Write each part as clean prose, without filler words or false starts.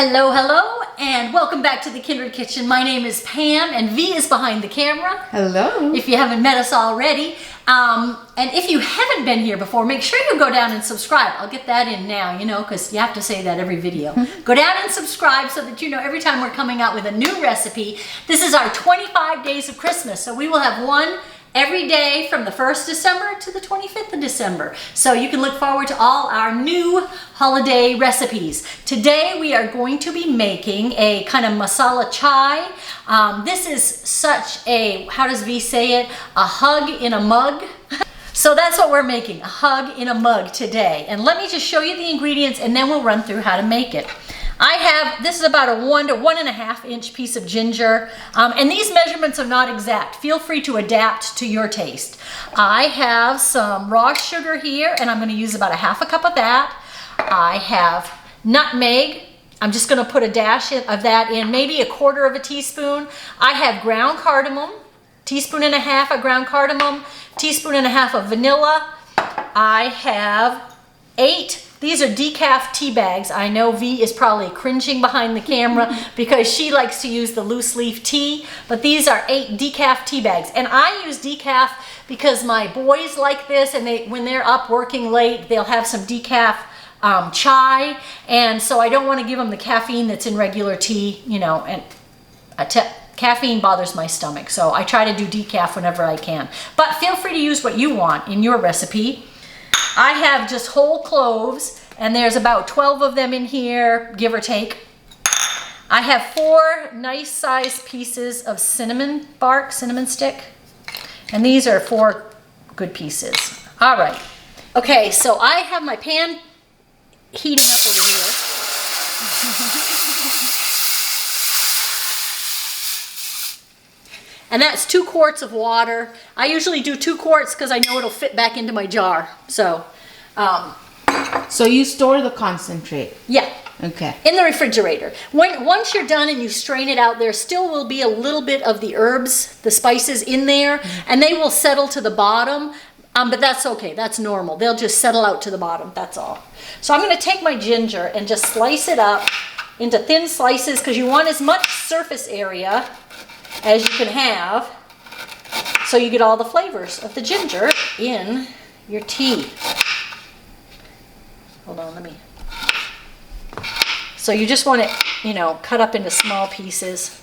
Hello, hello, and welcome back to the Kindred Kitchen. My name is Pam, and V is behind the camera. Hello. If you haven't met us already. And if you haven't been here before, make sure you go down and subscribe. I'll get that in now, you know, because you have to say that every video. Go down and subscribe so that you know every time we're coming out with a new recipe. This is our 25 days of Christmas, so we will have one every day from the 1st December to the 25th of December. So you can look forward to all our new holiday recipes. Today we are going to be making a kind of masala chai. This is such a, how does V say it? A hug in a mug. So that's what we're making, a hug in a mug today. And let me just show you the ingredients and then we'll run through how to make it. This is about a 1 to 1.5 inch piece of ginger, and these measurements are not exact. Feel free to adapt to your taste. I have some raw sugar here, and I'm going to use about a 1/2 cup of that. I have nutmeg. I'm just going to put a dash of that in, maybe 1/4 teaspoon. I have ground cardamom, 1.5 teaspoons of ground cardamom, 1.5 teaspoons of vanilla. I have 8. These are decaf tea bags. I know V is probably cringing behind the camera because she likes to use the loose leaf tea, but these are 8 decaf tea bags. And I use decaf because my boys like this, and when they're up working late, they'll have some decaf chai, and so I don't want to give them the caffeine that's in regular tea, you know, and caffeine bothers my stomach, so I try to do decaf whenever I can. But feel free to use what you want in your recipe. I have just whole cloves, and there's about 12 of them in here, give or take. I have 4 nice sized pieces of cinnamon bark, cinnamon stick, and these are 4 good pieces. All right. Okay, so I have my pan heating up over here. And that's 2 quarts of water. I usually do 2 quarts because I know it'll fit back into my jar. So you store the concentrate? Yeah. Okay. In the refrigerator. Once you're done and you strain it out, there still will be a little bit of the herbs, the spices in there, and they will settle to the bottom. But that's okay. That's normal. They'll just settle out to the bottom. That's all. So I'm going to take my ginger and just slice it up into thin slices because you want as much surface area as you can have, so you get all the flavors of the ginger in your tea. Hold on, so you just want it, you know, cut up into small pieces.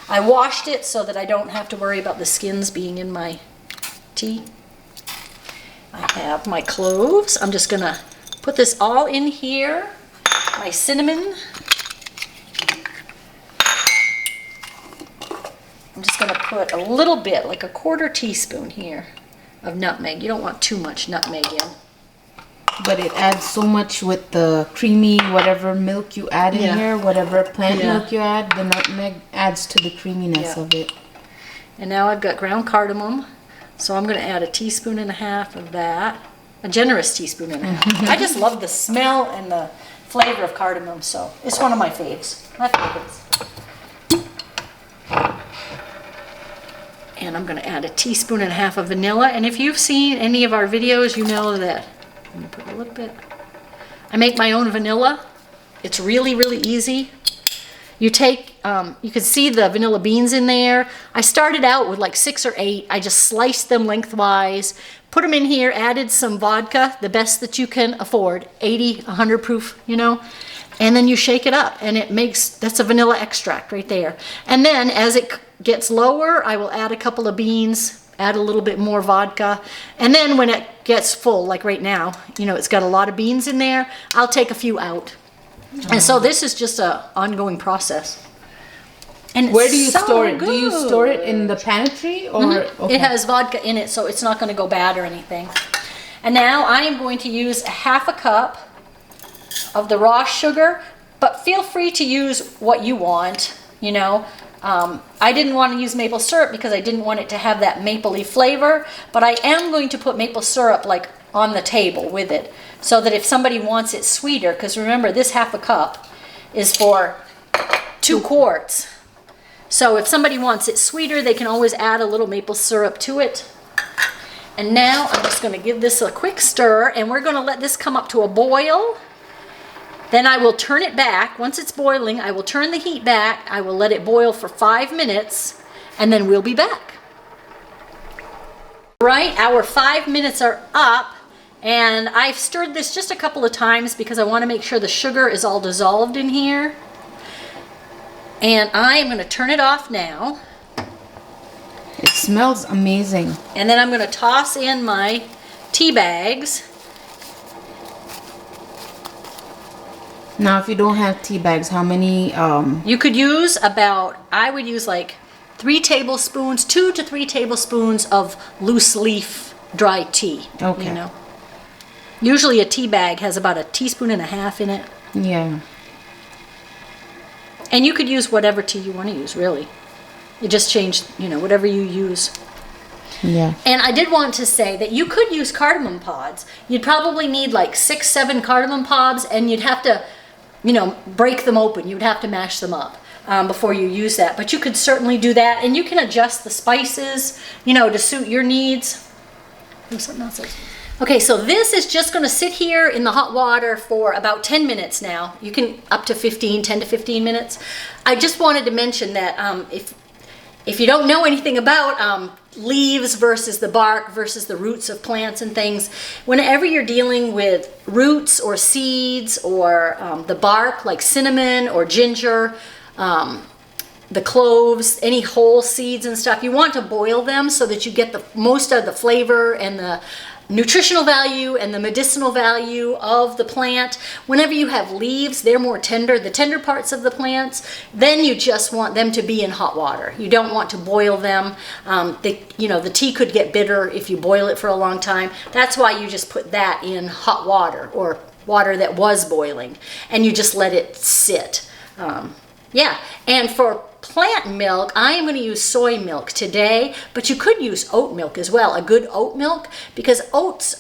I washed it so that I don't have to worry about the skins being in my tea. I have my cloves. I'm just gonna put this all in here. My cinnamon. I'm just going to put a little bit, like 1/4 teaspoon here of nutmeg. You don't want too much nutmeg in. But it adds so much with the creamy, whatever milk you add in here, whatever plant milk you add, the nutmeg adds to the creaminess of it. And now I've got ground cardamom, so I'm going to add 1.5 teaspoons of that, a generous 1.5 teaspoons. I just love the smell and the flavor of cardamom, so it's one of my faves. My favorites. And I'm going to add 1.5 teaspoons of vanilla. And if you've seen any of our videos, you know that I'm going to put a little bit. I make my own vanilla. It's really, really easy. You take, you can see the vanilla beans in there. I started out with like 6 or 8. I just sliced them lengthwise, put them in here, added some vodka, the best that you can afford, 80, 100 proof, you know. And then you shake it up, and it makes, that's a vanilla extract right there. And then as it gets lower, I will add a couple of beans, add a little bit more vodka. And then when it gets full, like right now, you know, it's got a lot of beans in there, I'll take a few out. And so this is just an ongoing process. And where do you store it? Do you store it in the pantry? Or okay. It has vodka in it, so it's not going to go bad or anything. And now I am going to use 1/2 cup of the raw sugar, but feel free to use what you want, you know. I didn't want to use maple syrup because I didn't want it to have that mapley flavor, but I am going to put maple syrup like on the table with it, so that if somebody wants it sweeter, because remember this 1/2 cup is for 2 quarts. So if somebody wants it sweeter, they can always add a little maple syrup to it. And now I'm just going to give this a quick stir, and we're going to let this come up to a boil. Then I will turn it back. Once it's boiling, I will turn the heat back. I will let it boil for 5 minutes, and then we'll be back. Right, our 5 minutes are up, and I've stirred this just a couple of times because I want to make sure the sugar is all dissolved in here. And I am going to turn it off now. It smells amazing. And then I'm going to toss in my tea bags. Now, if you don't have tea bags, how many? You could use about, I would use like 3 tablespoons, 2 to 3 tablespoons of loose leaf dry tea. Okay. You know, usually a tea bag has about 1.5 teaspoons in it. Yeah. And you could use whatever tea you want to use, really. You just change, you know, whatever you use. Yeah. And I did want to say that you could use cardamom pods. You'd probably need like 6, 7 cardamom pods, and you'd have to, you know, break them open. You'd have to mash them up before you use that. But you could certainly do that, and you can adjust the spices, you know, to suit your needs. There's something else. Okay, so this is just going to sit here in the hot water for about 10 minutes now. You can up to 10 to 15 minutes. I just wanted to mention that if you don't know anything about leaves versus the bark versus the roots of plants and things, whenever you're dealing with roots or seeds or the bark like cinnamon or ginger, the cloves, any whole seeds and stuff, you want to boil them so that you get the most of the flavor and the nutritional value and the medicinal value of the plant. Whenever you have leaves, they're more tender, the tender parts of the plants, then you just want them to be in hot water. You don't want to boil them. The tea could get bitter if you boil it for a long time. That's why you just put that in hot water or water that was boiling, and you just let it sit. And for plant milk, I am going to use soy milk today, but you could use oat milk as well, a good oat milk, because oat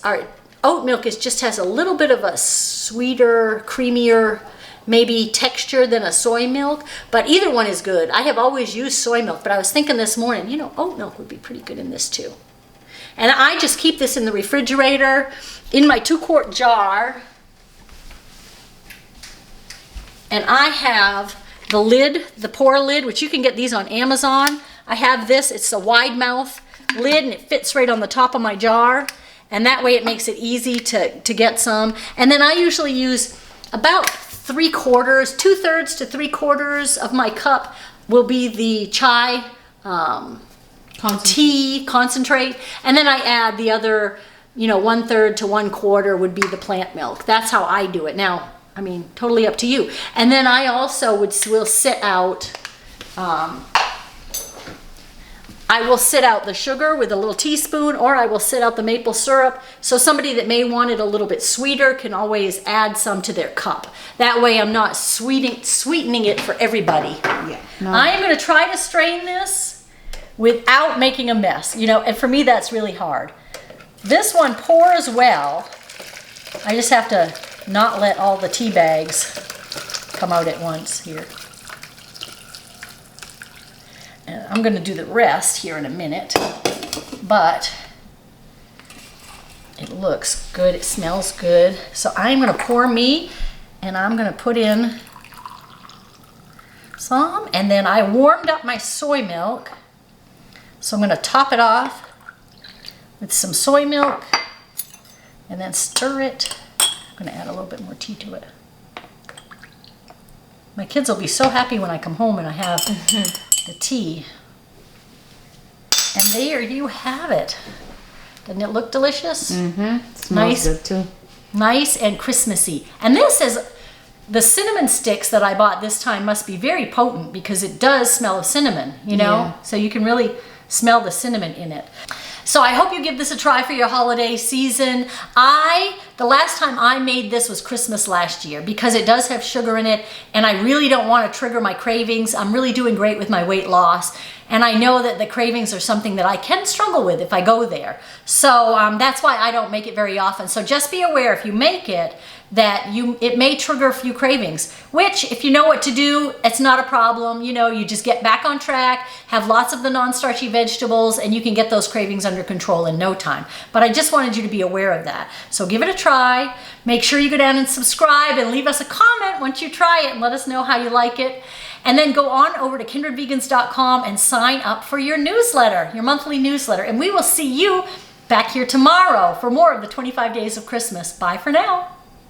milk just has a little bit of a sweeter, creamier, maybe texture than a soy milk, but either one is good. I have always used soy milk, but I was thinking this morning, you know, oat milk would be pretty good in this too. And I just keep this in the refrigerator in my 2-quart jar, and I have the lid, the pour lid, which you can get these on Amazon. I have this, it's a wide mouth lid, and it fits right on the top of my jar. And that way it makes it easy to get some. And then I usually use about 2/3 to 3/4 of my cup will be the chai tea concentrate. And then I add the other, 1/3 to 1/4 would be the plant milk. That's how I do it. Now, I mean, totally up to you. And then I also will sit out, I will sit out the sugar with a little teaspoon, or I will sit out the maple syrup. So somebody that may want it a little bit sweeter can always add some to their cup. That way I'm not sweetening it for everybody. Yeah. No. I am going to try to strain this without making a mess, and for me that's really hard. This one pours well. I just have to not let all the tea bags come out at once here. And I'm going to do the rest here in a minute, but it looks good, it smells good. So I'm going to pour me, and I'm going to put in some, and then I warmed up my soy milk, so I'm going to top it off with some soy milk and then stir it. I'm going to add a little bit more tea to it. My kids will be so happy when I come home and I have the tea. And there you have it. Doesn't it look delicious? Mm-hmm. Smells good too. Nice and Christmassy. And this is, the cinnamon sticks that I bought this time must be very potent because it does smell of cinnamon, Yeah. So you can really smell the cinnamon in it. So I hope you give this a try for your holiday season. The last time I made this was Christmas last year because it does have sugar in it, and I really don't want to trigger my cravings. I'm really doing great with my weight loss, and I know that the cravings are something that I can struggle with if I go there. So that's why I don't make it very often. So just be aware, if you make it, that it may trigger a few cravings, which if you know what to do, it's not a problem. You know, you just get back on track, have lots of the non-starchy vegetables, and you can get those cravings under control in no time. But I just wanted you to be aware of that. So give it a try. Make sure you go down and subscribe and leave us a comment once you try it and let us know how you like it. And then go on over to kindredvegans.com and sign up for your newsletter, your monthly newsletter. And we will see you back here tomorrow for more of the 25 Days of Christmas. Bye for now.